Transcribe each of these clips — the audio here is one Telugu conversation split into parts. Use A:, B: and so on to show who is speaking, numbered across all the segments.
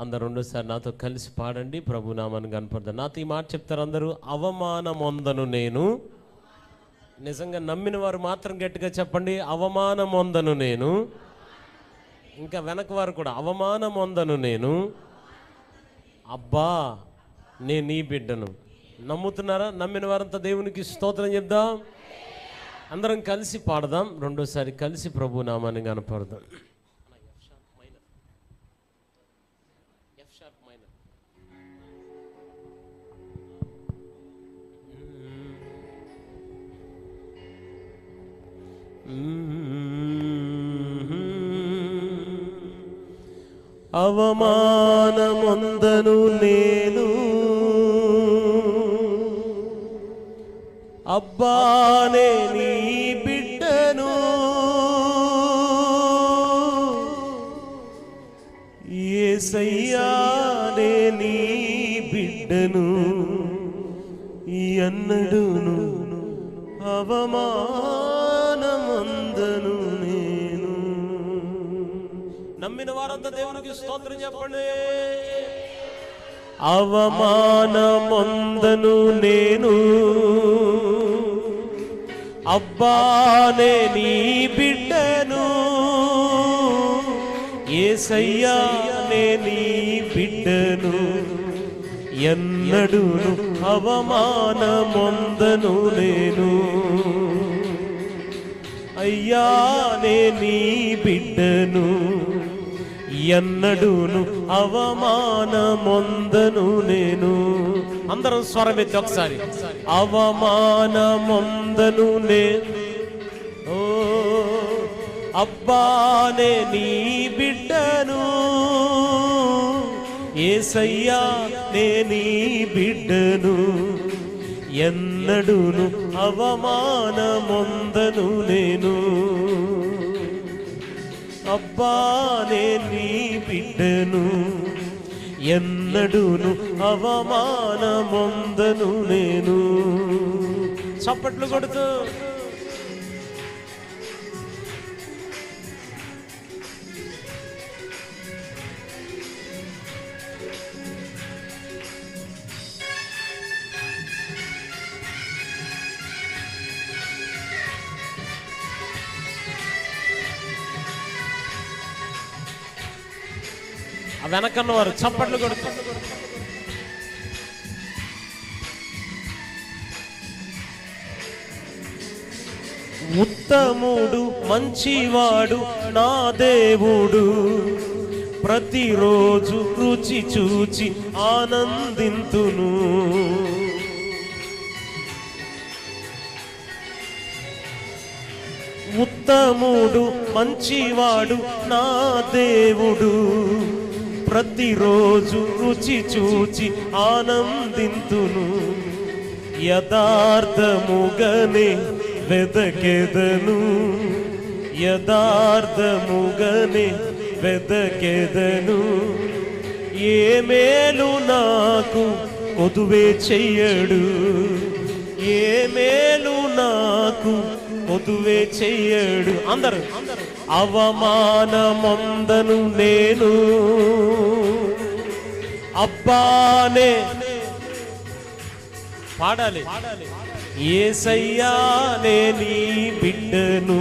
A: అందరు రెండోసారి నాతో కలిసి పాడండి. ప్రభు నామాన్ని కనపడతారు. నాతో ఈ మాట చెప్తారు అందరూ. అవమానమొందను నేను. నిజంగా నమ్మిన వారు మాత్రం గట్టిగా చెప్పండి, అవమానమొందను నేను. ఇంకా వెనక వారు కూడా, అవమానమొందను నేను. అబ్బా నేను నీ బిడ్డను. నమ్ముతున్నారా? నమ్మిన వారంతా దేవునికి స్తోత్రం చెప్దాం. అందరం కలిసి పాడదాం. రెండోసారి కలిసి ప్రభు నామాన్ని కనపడదాం. అవమానమొందను నేను, అబ్బానే నీ బిడ్డను. యేసయ్యా నే నీ బిడ్డను. ఎన్నడూను అవమానమొందను నేను. నమ్మిన వారంతా దేవునికి స్తోత్రం చెప్పండి. అవమానమొందను నేను, అబ్బానే నీ బిడ్డను. యేసయ్యా నే నీ బిడ్డను. ఎన్నడూను అవమానమొందను నేను. అయ్యా నే నీ బిడ్డను. ఎన్నడూను అవమానమొందను నేను. అందరం స్వరమెత్తి ఒకసారి. అవమానమొందను నేను, ఓ అబ్బానే నీ బిడ్డను. యేసయ్యా నే నీ బిడ్డను. ఎన్నడూను అవమానమొందను నేను. అబ్బానే నీ బిడ్డను. ఎన్నడూను అవమానమొందను నేను. చప్పట్లు కొడుతూ వెనకన్న వారు చప్పట్లు కొడుతారు. ఉత్తముడు మంచివాడు నా దేవుడు. ప్రతిరోజు రుచి చూచి ఆనందింతును. ఉత్తముడు మంచివాడు నా దేవుడు. ప్రతిరోజు రుచి చూచి ఆనందింతును. యథార్థముగనే వెదకెదను. యథార్థముగనే వెదకెదను. ఏ మేలు నాకు కొదువే చెయ్యడు. ఏ మేలు నాకు కొదువే చెయ్యడు. అందరు అవమానమొందను నేను, అబ్బానే పాడాలి. యేసయ్యా నే నీ బిడ్డను.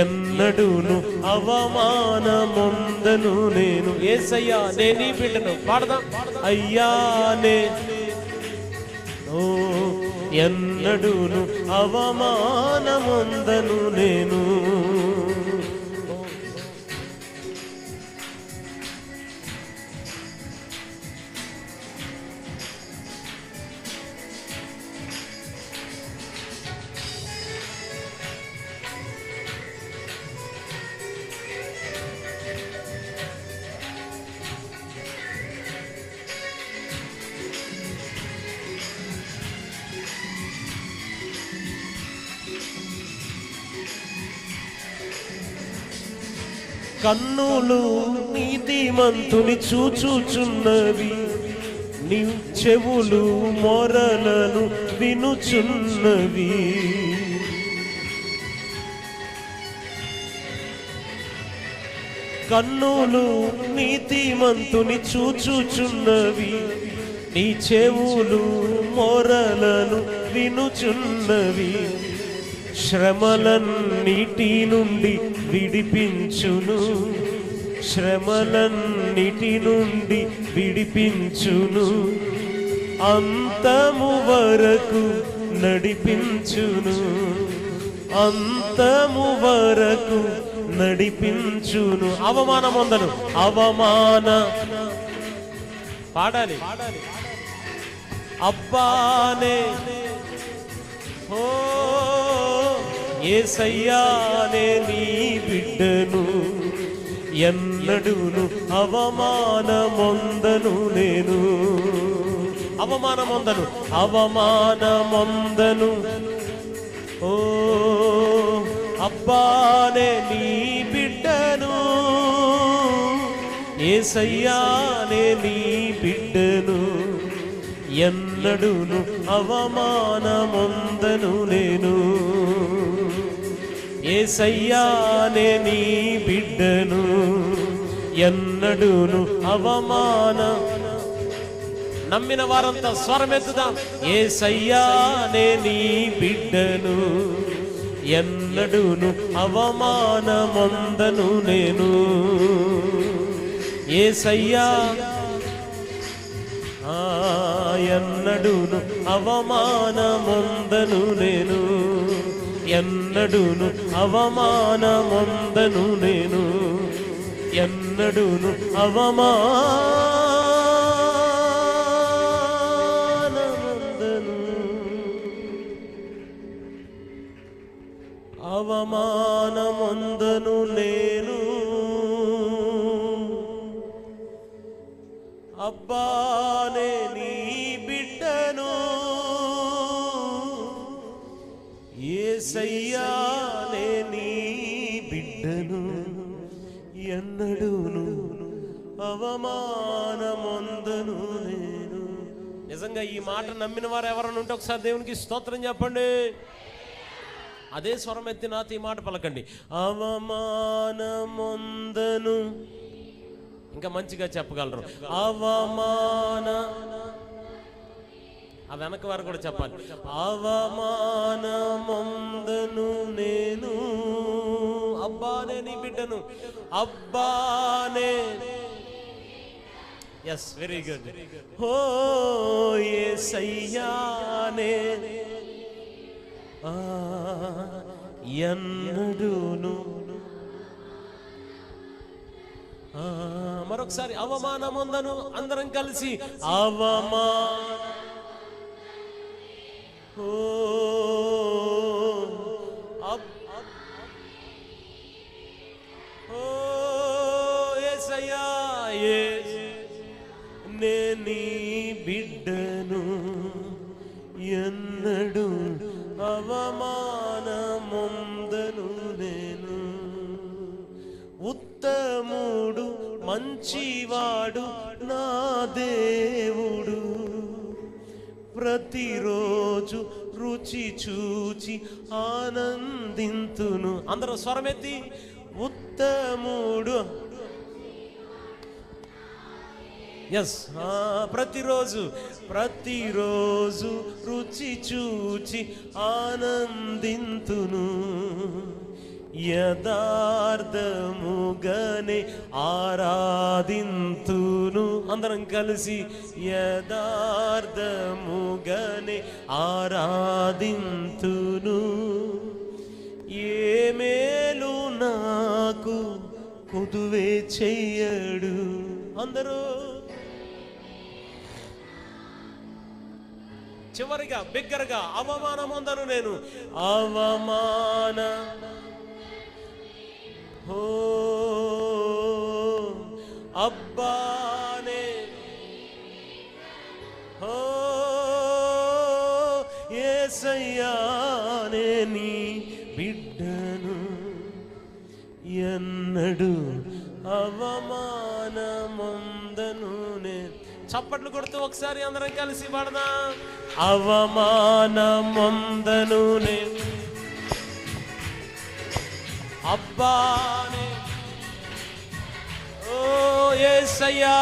A: ఎన్నడూను అవమానమొందను నేను. యేసయ్యా నే నీ బిడ్డను. పాడదాం. అయ్యానే ఓ ఎన్నడూను అవమానమొందను నేను. కన్నులు నీతిమంతుని చూచుచున్నవి. నీ చెవులు మొరలను వినుచున్నవి. కన్నులు నీతిమంతుని చూచుచున్నవి, నీ చెవులు మొరలను వినుచున్నవి. శ్రమలన్నిటి నుండి విడిపించును, శ్రమలన్నిటి నుండి విడిపించును, అంతము వరకు నడిపించును, అంతము వరకు నడిపించును. అవమానమొందను పాడాలి అబ్బానే ఓ యేసయ్యానే నీ బిడ్డను, ఎన్నడూను అవమానమొందను నేను, అవమానమొందను. ఓ అబ్బానే నీ బిడ్డను, యేసయ్యానే నీ బిడ్డను, ఎన్నడూను అవమానమొందను నేను. యేసయ్యానే నీ బిడ్డను, ఎన్నడూను నమ్మిన వారంతా స్వరమెత్తుదాం. యేసయ్యానే నీ బిడ్డను, ఎన్నడూను అవమానమొందను నేను. యేసయ్యా ఎన్నడూను అవమానమొందను నేను, ఎన్నడూను అవమానమొందను నేను, ఎన్నడూను అవమానమొందను నేను. అబ్బానే నీ బిడ్డను, యేసయ్యానే నీ బిడ్డను, ఎన్నడూను అవమానమొందను నేను. నిజంగా ఈ మాట నమ్మిన వారు ఎవరైనా ఉంటే ఒకసారి దేవునికి స్తోత్రం చెప్పండి. అదే స్వరం ఎత్తి నాతో ఈ మాట పలకండి. అవమానమొందను. ఇంకా మంచిగా చెప్పగలరు. ఆ వెనక వారు కూడా చెప్పాలి. అవమానమొందను నేను, అబ్బానే నీ బిడ్డను, అబ్బానే. Yes, very good. ఓ యేసయ్యానే ఎన్నడూను. మరొకసారి అవమానమొందను అందరం కలిసి. యేసయ్యా నే నీ బిడ్డను, ఎన్నడూ అవమానమొందను నేను. ఉత్తముడు మంచివాడు నా దేవుడు, ప్రతిరోజు రుచి చూచి ఆనందింతును. అందరూ స్వరమెత్తి. ఉత్తముడు. ఎస్, ప్రతిరోజు రుచి చూచి ఆనందింతును, యథార్థముగానే ఆరాధింతును. అందరం కలిసి యథార్థముగానే ఆరాధింతును. ఏ మేలు నాకు కుదువే చెయ్యడు. అందరూ చివరిగా బిగ్గరగా అవమానమొందను నేను. అబ్బానే యేసయ్యానే నీ బిడ్డను, ఎన్నడూ అవమానమొందను నేను. చప్పట్లు కొడుతూ ఒకసారి అందరం కలిసి పాడదాం. అవమానమొందను నేను, అబ్బానే యేసయ్యా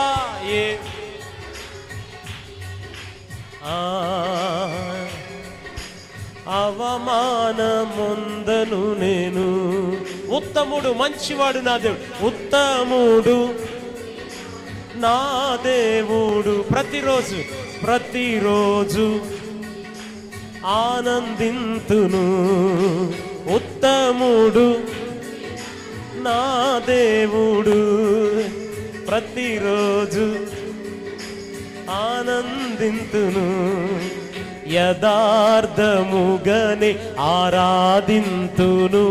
A: అవమానమొందను నేను. ఉత్తముడు మంచివాడు నా దేవుడు, ఉత్తముడు నా దేవుడు. ప్రతిరోజు ఆనందింతును. ఉత్తముడు నా దేవుడు, ప్రతిరోజు ఆనందింతును. యథార్థముగానే ఆరాధింతును.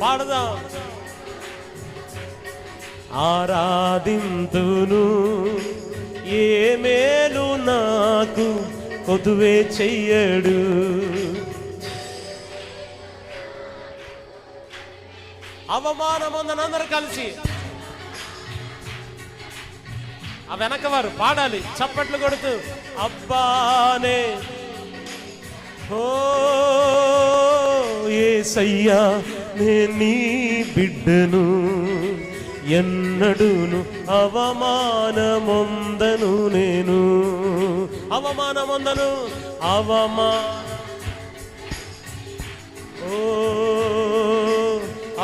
A: పాడదాం. ఆరాధింతును. ఏ మేలు నాకు కొదువే చెయ్యడు. అవమానముందని అందరూ కలిసి ఆ వెనకవారు పాడాలి చప్పట్లు కొడుతూ. అబ్బానే ఓ యేసయ్యా నేను నీ బిడ్డను, ఎన్నడూను అవమానమొందను నేను. అవమానమొందను. ఓ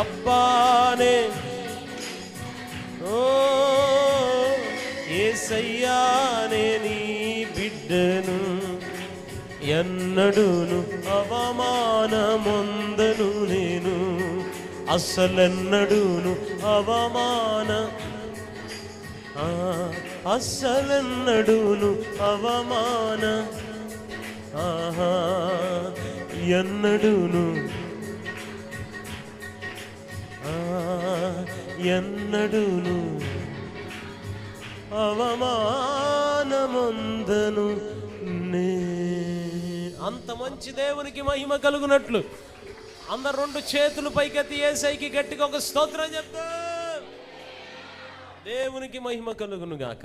A: అబ్బానే ఓ యేసయ్యా నేను నీ బిడ్డను, ఎన్నడూను అవమానమొందను నేను. అస్సలెన్నడూను అస్సలెన్నడూను అవమాన ఎన్నడూను ఎన్నడూను అవమానమొందను నే. అంత మంచి దేవునికి మహిమ కలుగునట్లు అందరు రెండు చేతులు పైకెత్తి యేసయ్యకి గట్టిగా ఒక స్తోత్రం చెప్తా. దేవునికి మహిమ కలుగును గాక.